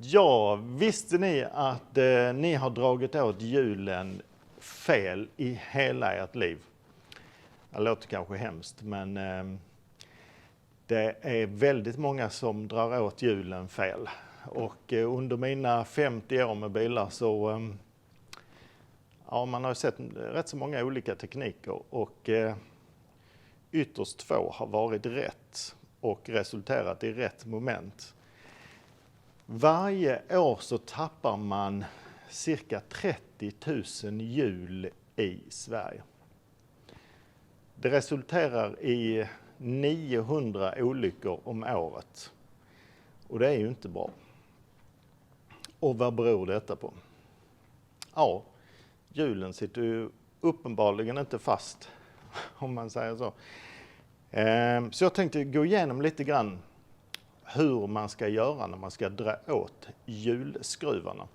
Ja, visste ni att ni har dragit åt hjulen fel i hela ert liv? Det låter kanske hemskt, men det är väldigt många som drar åt hjulen fel. Och under mina 50 år med bilar så man har sett rätt så många olika tekniker och ytterst få har varit rätt och resulterat i rätt moment. Varje år så tappar man cirka 30 000 hjul i Sverige. Det resulterar i 900 olyckor om året. Och det är ju inte bra. Och vad beror detta på? Ja, hjulen sitter ju uppenbarligen inte fast, om man säger så. Så jag tänkte gå igenom lite grann hur man ska göra när man ska dra åt hjulskruvarna.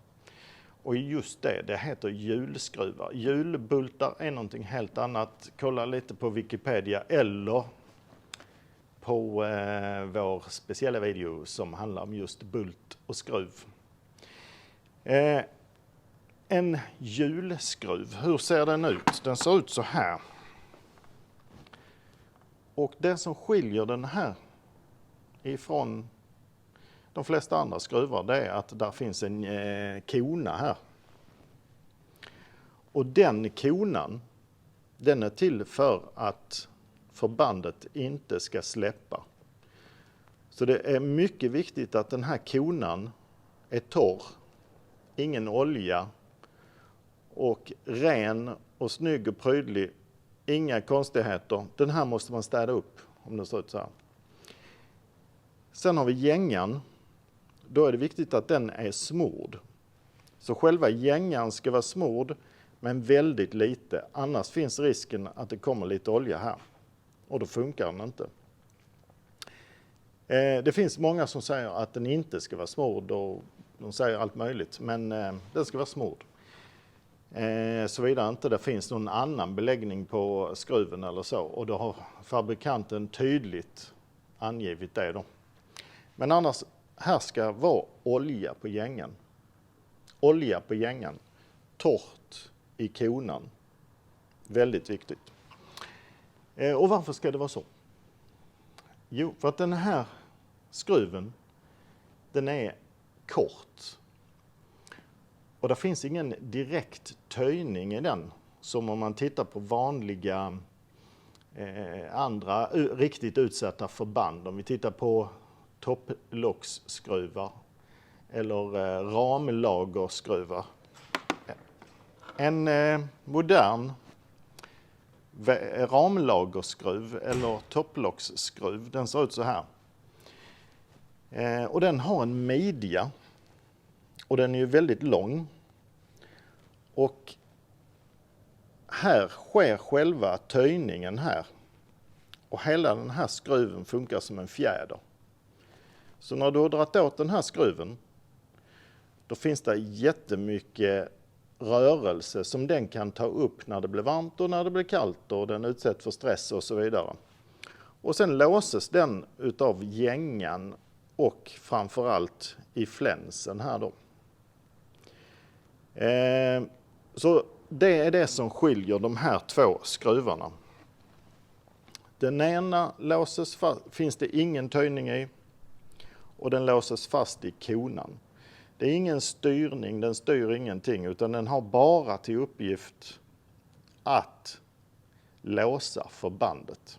Och just det heter hjulskruvar. Hjulbultar är någonting helt annat. Kolla lite på Wikipedia eller på vår speciella video som handlar om just bult och skruv. En hjulskruv, hur ser den ut? Den ser ut så här. Och det som skiljer den här ifrån de flesta andra skruvar, det är att där finns en kona här. Och den konan, den är till för att förbandet inte ska släppa. Så det är mycket viktigt att den här konan är torr, ingen olja och ren och snygg och prydlig, inga konstigheter. Den här måste man städa upp om det ser ut så här. Sen har vi gängan. Då är det viktigt att den är smord. Så själva gängan ska vara smord men väldigt lite. Annars finns risken att det kommer lite olja här. Och då funkar den inte. Det finns många som säger att den inte ska vara smord och de säger allt möjligt. Men den ska vara smord. Såvida inte det finns någon annan beläggning på skruven eller så. Och då har fabrikanten tydligt angivit det då. Men annars, här ska vara olja på gängan. Olja på gängan. Torrt i konan. Väldigt viktigt. Och varför ska det vara så? Jo, för att den här skruven, den är kort. Och det finns ingen direkt töjning i den. Som om man tittar på vanliga andra riktigt utsatta förband. Om vi tittar på topplocksskruvar eller ramlagerskruvar. En modern ramlagerskruv eller topplocksskruv, den ser ut så här. Och den har en midja och den är ju väldigt lång. Och här sker själva töjningen här. Och hela den här skruven funkar som en fjäder. Så när du har dragit åt den här skruven, då finns det jättemycket rörelse som den kan ta upp när det blir varmt och när det blir kallt och den utsätts för stress och så vidare. Och sen låses den utav gängan och framförallt i flänsen här då. Så det är det som skiljer de här två skruvarna. Den ena låses fast, finns det ingen töjning i. Och den låses fast i konan. Det är ingen styrning, den styr ingenting utan den har bara till uppgift att låsa förbandet.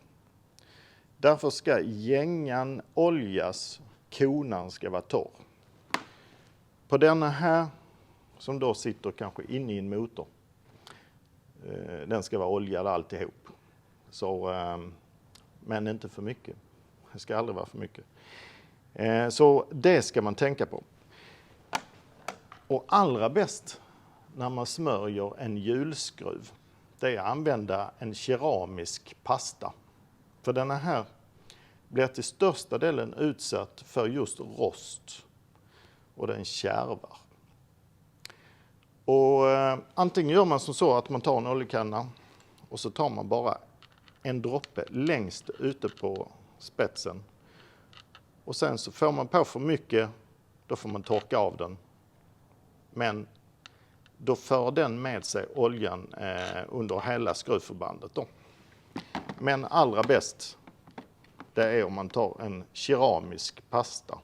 Därför ska gängan oljas, konan ska vara torr. På denna här som då sitter kanske inne i en motor, den ska vara oljad alltihop. Så, men inte för mycket. Det ska aldrig vara för mycket. Så det ska man tänka på. Och allra bäst när man smörjer en hjulskruv, det är att använda en keramisk pasta. För denna här blir till största delen utsatt för just rost. Och den kärvar. Och antingen gör man som så att man tar en oljekanna och så tar man bara en droppe längst ute på spetsen. Och sen så får man på för mycket, då får man torka av den. Men då för den med sig oljan under hela skruvförbandet då. Men allra bäst, det är om man tar en keramisk pasta.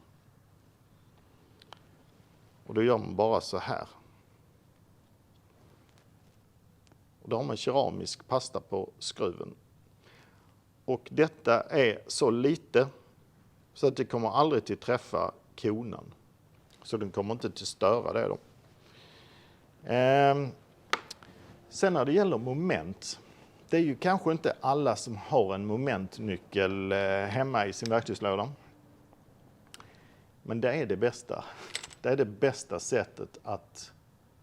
Och då gör man bara så här. Och då har man keramisk pasta på skruven. Och detta är så lite så att det kommer aldrig till träffa konan. Så den kommer inte till störa det då. Sen när det gäller moment. Det är ju kanske inte alla som har en momentnyckel hemma i sin verktygslåda. Men det är det bästa. Det är det bästa sättet att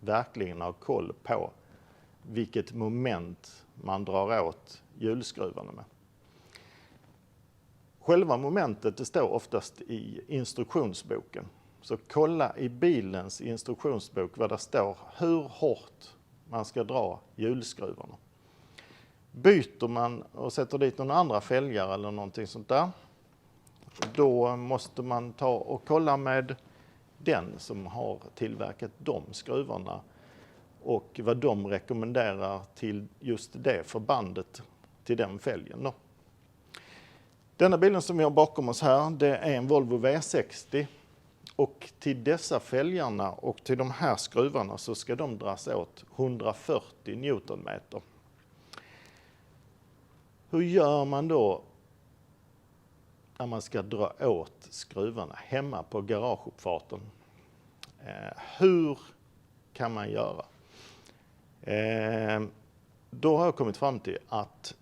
verkligen ha koll på vilket moment man drar åt hjulskruvarna med. Själva momentet det står oftast i instruktionsboken. Så kolla i bilens instruktionsbok vad det står hur hårt man ska dra hjulskruvarna. Byter man och sätter dit någon andra fälgar eller någonting sånt där, då måste man ta och kolla med den som har tillverkat de skruvarna och vad de rekommenderar till just det förbandet till den fälgen då. Denna bilen som vi har bakom oss här, det är en Volvo V60 och till dessa fälgarna och till de här skruvarna så ska de dras åt 140 Newtonmeter. Hur gör man då när man ska dra åt skruvarna hemma på garageuppfarten? Hur kan man göra? Då har jag kommit fram till att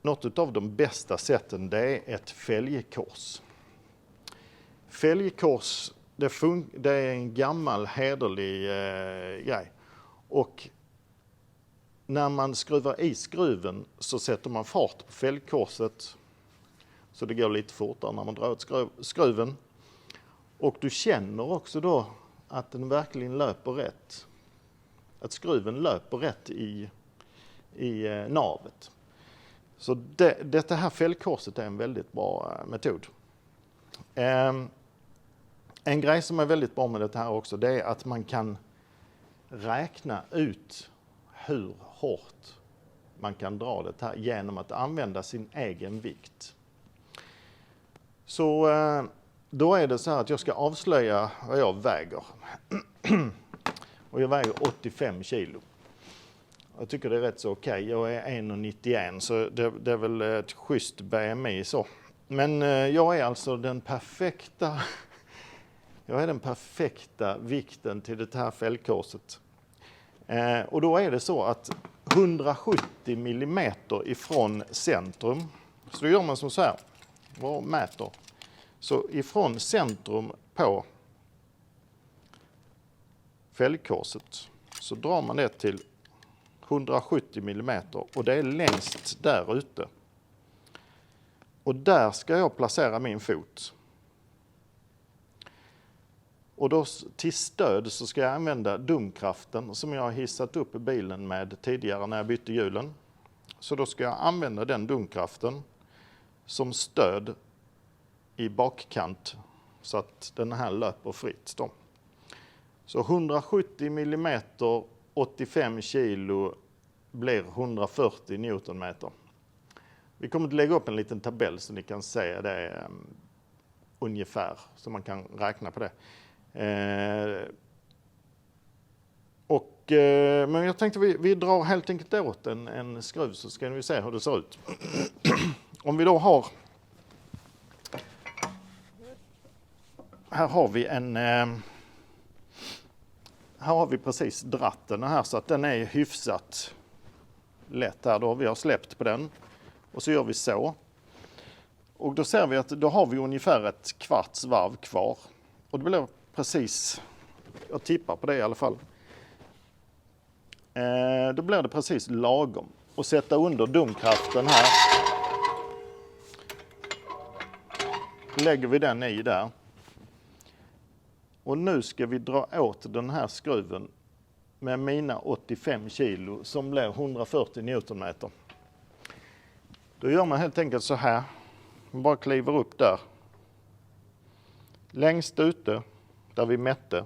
något av de bästa sätten det är ett fälgkors. Fälgkors det är en gammal hederlig grej. Och när man skruvar i skruven så sätter man fart på fälgkorset så det går lite fortare när man drar åt skruven. Och du känner också då att den verkligen löper rätt. Att skruven löper rätt i navet. Så detta här fälgkorset är en väldigt bra metod. En grej som är väldigt bra med det här också det är att man kan räkna ut hur hårt man kan dra det här genom att använda sin egen vikt. Så då är det så här att jag ska avslöja vad jag väger. Och jag väger 85 kilo. Jag tycker det är rätt så okej. Jag är 1,91 så det är väl ett schysst BMI så. Men jag är alltså den perfekta vikten till det här fälgkorset. Och då är det så att 170 millimeter ifrån centrum, så då gör man som så här, vad mäter. Så ifrån centrum på fälgkorset så drar man det till 170 millimeter och det är längst där ute. Och där ska jag placera min fot. Och då till stöd så ska jag använda domkraften som jag har hissat upp i bilen med tidigare när jag bytte hjulen. Så då ska jag använda den domkraften som stöd i bakkant så att den här löper fritt då. Så 170 millimeter 85 kilo blir 140 Newtonmeter. Vi kommer att lägga upp en liten tabell så ni kan se det ungefär så man kan räkna på det. Men jag tänkte vi drar helt enkelt åt en skruv så ska vi se hur det ser ut. Om vi då har här har vi precis dratt den här så att den är hyfsat lätt här då. Vi har släppt på den och så gör vi så. Och då ser vi att då har vi ungefär ett kvarts varv kvar. Och det blir precis, jag tippar på det i alla fall. Då blir det precis lagom. Och sätta under domkraften här. Lägger vi den i där. Och nu ska vi dra åt den här skruven med mina 85 kilo som blir 140 Newtonmeter. Då gör man helt enkelt så här. Man bara kliver upp där. Längst ute där vi mätte.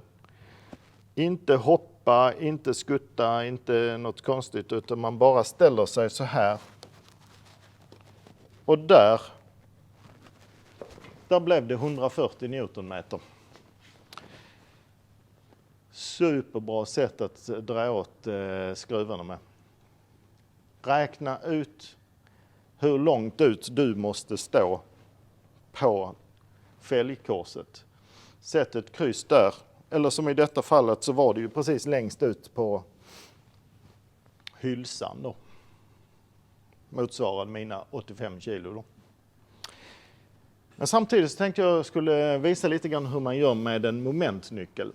Inte hoppa, inte skutta, inte något konstigt, utan man bara ställer sig så här. Och där blev det 140 Newtonmeter. Superbra sätt att dra åt skruvarna med. Räkna ut hur långt ut du måste stå på fälgkorset. Sätt ett kryss där. Eller som i detta fallet så var det ju precis längst ut på hylsan då. Motsvarade mina 85 kilo då. Men samtidigt så tänkte jag skulle visa lite grann hur man gör med en momentnyckel.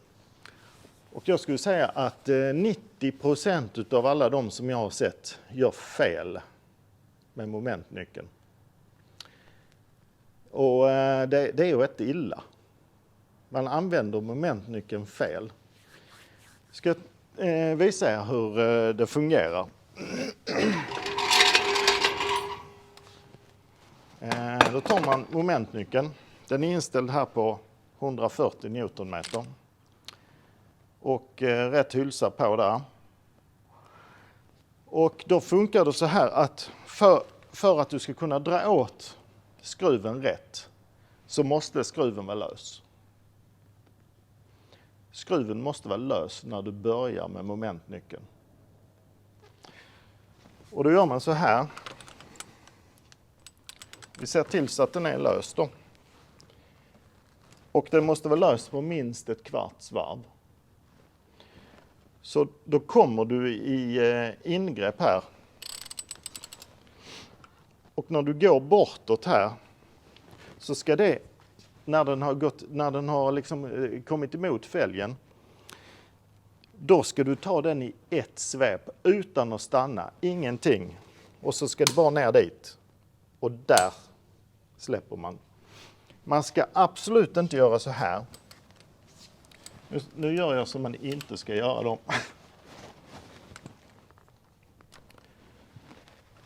Och jag skulle säga att 90% av alla de som jag har sett gör fel med momentnyckeln. Och det är ju rätt illa. Man använder momentnyckeln fel. Ska jag visa er hur det fungerar. Då tar man momentnyckeln. Den är inställd här på 140 Newtonmeter. Och rätt hylsa på där. Och då funkar det så här att för att du ska kunna dra åt skruven rätt så måste skruven vara lös. Skruven måste vara lös när du börjar med momentnyckeln. Och då gör man så här. Vi ser till så att den är lös då. Och den måste vara lös på minst ett kvarts varv. Så då kommer du i ingrepp här. Och när du går bortåt här så ska det, när den har liksom kommit emot fälgen, då ska du ta den i ett svep utan att stanna, ingenting. Och så ska det bara ner dit. Och där släpper man. Man ska absolut inte göra så här. Nu gör jag som man inte ska göra då.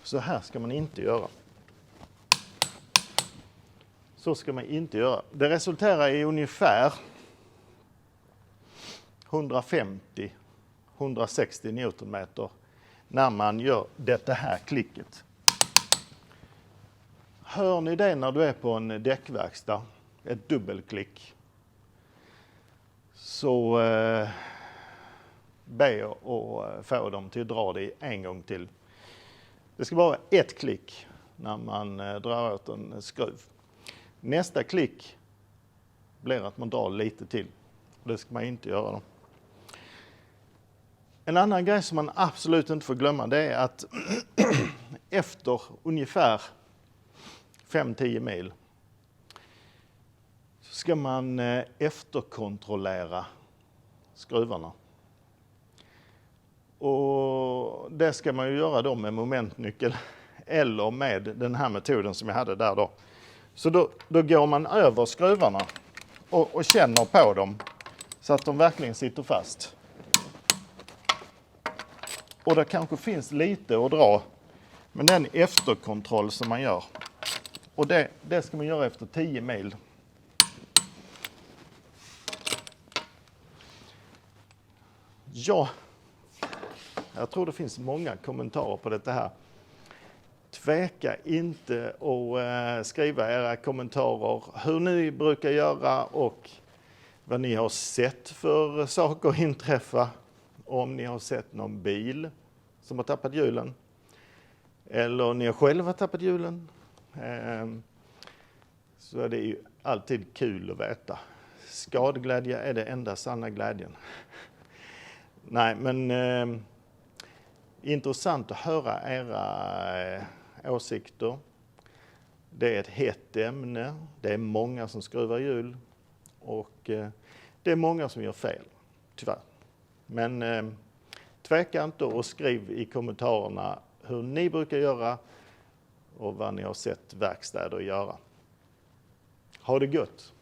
Så här ska man inte göra. Så ska man inte göra. Det resulterar i ungefär 150-160 Newtonmeter när man gör det här klicket. Hör ni det när du är på en däckverkstad? Ett dubbelklick. Så be och få dem till att dra det en gång till. Det ska vara ett klick när man drar åt en skruv. Nästa klick blir att man drar lite till. Det ska man inte göra då. En annan grej som man absolut inte får glömma, det är att efter ungefär 5-10 mil så ska man efterkontrollera skruvarna. Och det ska man ju göra då med momentnyckel eller med den här metoden som jag hade där då. Så då går man över skruvarna och känner på dem så att de verkligen sitter fast. Och det kanske finns lite att dra, men den efterkontroll som man gör. Och det ska man göra efter 10 mil. Ja, jag tror det finns många kommentarer på det här. Tveka inte att skriva era kommentarer hur ni brukar göra och vad ni har sett för saker inträffa. Om ni har sett någon bil som har tappat hjulen. Eller ni själva har tappat hjulen. Så är det ju alltid kul att veta. Skadeglädje är det enda sanna glädjen. Nej, men intressant att höra era åsikter. Det är ett hett ämne. Det är många som skruvar hjul. Och det är många som gör fel, tyvärr. Men tveka inte och skriv i kommentarerna hur ni brukar göra och vad ni har sett verkstäder göra. Ha det gött!